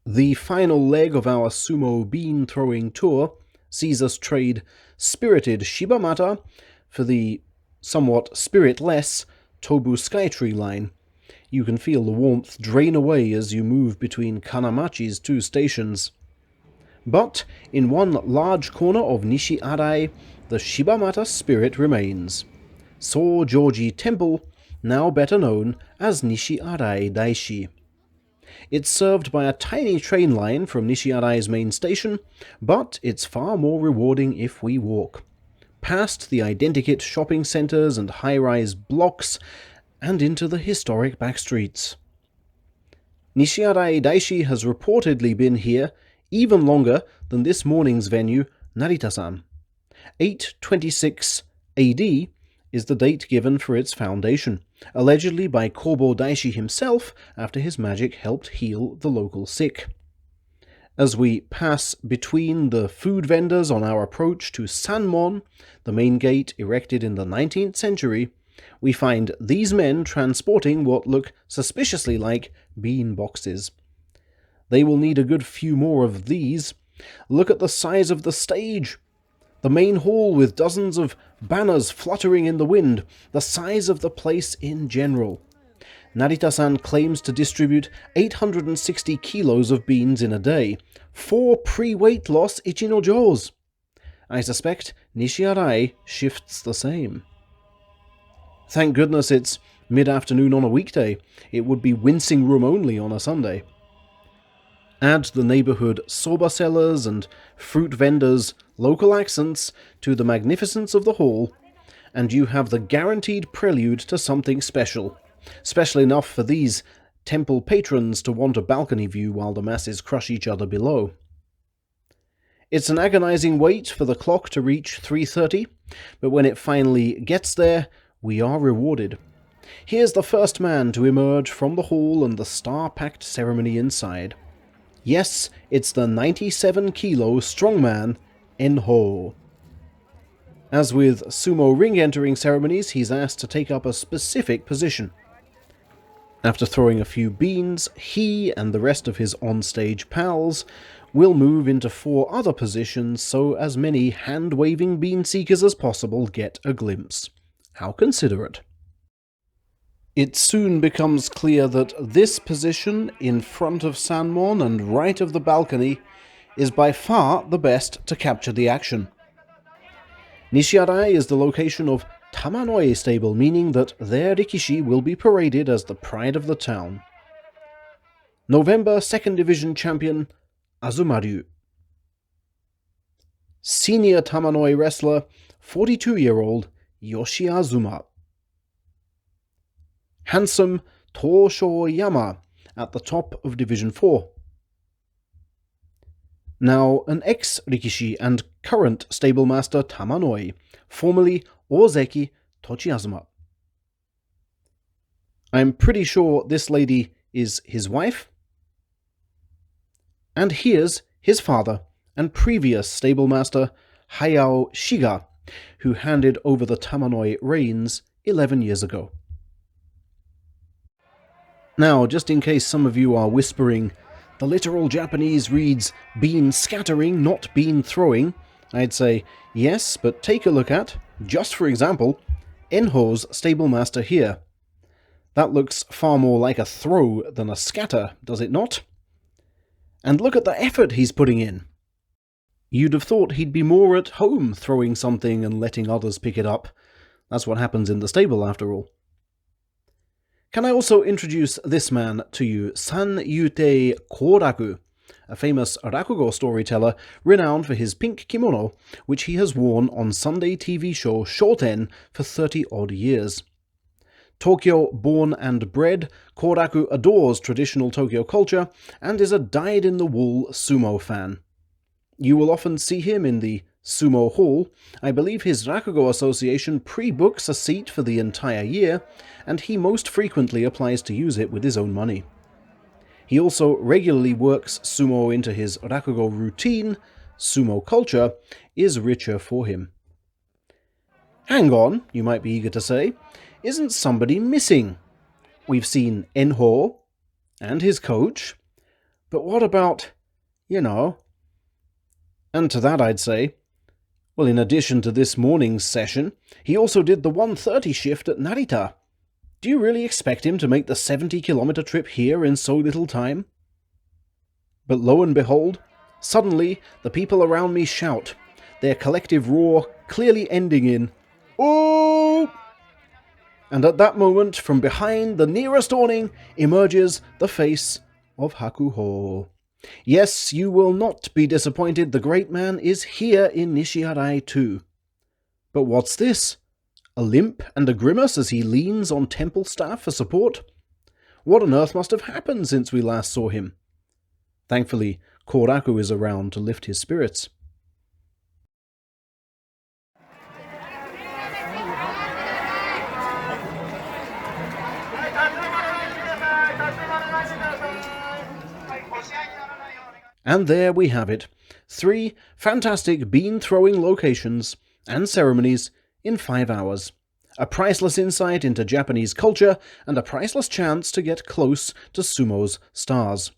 The final leg of our sumo bean throwing tour sees us trade spirited Shibamata for the somewhat spiritless Tobu Skytree line. You can feel the warmth drain away as you move between Kanamachi's two stations. But in one large corner of Nishi Arai, the Shibamata spirit remains. So Georgi Temple, now better known as Nishi Arai Daishi. It's served by a tiny train line from Nishi Arai's main station, but it's far more rewarding if we walk. Past the identikit shopping centres and high-rise blocks, and into the historic back streets. Nishi Arai Daishi has reportedly been here even longer than this morning's venue, Narita-san. 826 AD is the date given for its foundation, allegedly by Kobo Daishi himself after his magic helped heal the local sick. As we pass between the food vendors on our approach to Sanmon, the main gate erected in the 19th century, we find these men transporting what look suspiciously like bean boxes. They will need a good few more of these. Look at the size of the stage. The main hall with dozens of banners fluttering in the wind, the size of the place in general. Narita-san claims to distribute 860 kilos of beans in a day, 4 pre-weight loss Ichino-jos. I suspect Nishi Arai shifts the same. Thank goodness it's mid-afternoon on a weekday. It would be wincing room only on a Sunday. Add the neighborhood soba sellers and fruit vendors' local accents to the magnificence of the hall, and you have the guaranteed prelude to something special. Special enough for these temple patrons to want a balcony view while the masses crush each other below. It's an agonizing wait for the clock to reach 3:30, but when it finally gets there, we are rewarded. Here's the first man to emerge from the hall and the star-packed ceremony inside. Yes, it's the 97-kilo strongman, Enho. As with sumo ring entering ceremonies, he's asked to take up a specific position. After throwing a few beans, he and the rest of his on-stage pals will move into 4 other positions so as many hand-waving bean seekers as possible get a glimpse. How considerate. It soon becomes clear that this position in front of Sanmon and right of the balcony is by far the best to capture the action. Nishi Arai is the location of Tamanoi stable, meaning that their rikishi will be paraded as the pride of the town. November 2nd Division champion Azumaryu. Senior Tamanoi wrestler 42-year-old Yoshi Azuma. Handsome Tosho Yama at the top of Division 4. Now an ex-rikishi and current stablemaster Tamanoi, formerly Ozeki Tochiazuma. I'm pretty sure this lady is his wife. And here's his father and previous stablemaster Hayao Shiga, who handed over the Tamanoi reins 11 years ago. Now, just in case some of you are whispering, the literal Japanese reads bean scattering, not bean throwing, I'd say yes, but take a look at, just for example, Enho's stablemaster here. That looks far more like a throw than a scatter, does it not? And look at the effort he's putting in. You'd have thought he'd be more at home throwing something and letting others pick it up. That's what happens in the stable, after all. Can I also introduce this man to you, San-Yutei Koraku, a famous rakugo storyteller renowned for his pink kimono, which he has worn on Sunday TV show Shoten for 30-odd years. Tokyo born and bred, Koraku adores traditional Tokyo culture and is a dyed-in-the-wool sumo fan. You will often see him in the Sumo Hall. I believe his Rakugo association pre-books a seat for the entire year, and he most frequently applies to use it with his own money. He also regularly works sumo into his Rakugo routine. Sumo culture is richer for him. Hang on, you might be eager to say, isn't somebody missing? We've seen Enho and his coach, But what about, And to that I'd say, well, in addition to this morning's session, he also did the 1:30 shift at Narita. Do you really expect him to make the 70-kilometer trip here in so little time? But lo and behold, suddenly the people around me shout, their collective roar clearly ending in, "Oh!" And at that moment, from behind the nearest awning, emerges the face of Hakuho. Yes, you will not be disappointed, the great man is here in Nishi Arai too. But what's this? A limp and a grimace as he leans on temple staff for support? What on earth must have happened since we last saw him? Thankfully, Koraku is around to lift his spirits. And there we have it. 3 fantastic bean-throwing locations and ceremonies in 5 hours. A priceless insight into Japanese culture and a priceless chance to get close to Sumo's stars.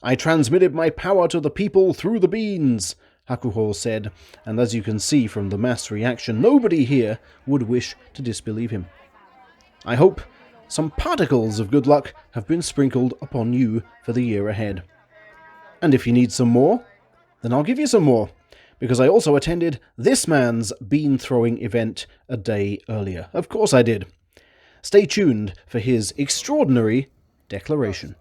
"I transmitted my power to the people through the beans," Hakuho said, and as you can see from the mass reaction, nobody here would wish to disbelieve him. I hope some particles of good luck have been sprinkled upon you for the year ahead. And if you need some more, then I'll give you some more, because I also attended this man's bean-throwing event a day earlier. Of course I did. Stay tuned for his extraordinary declaration.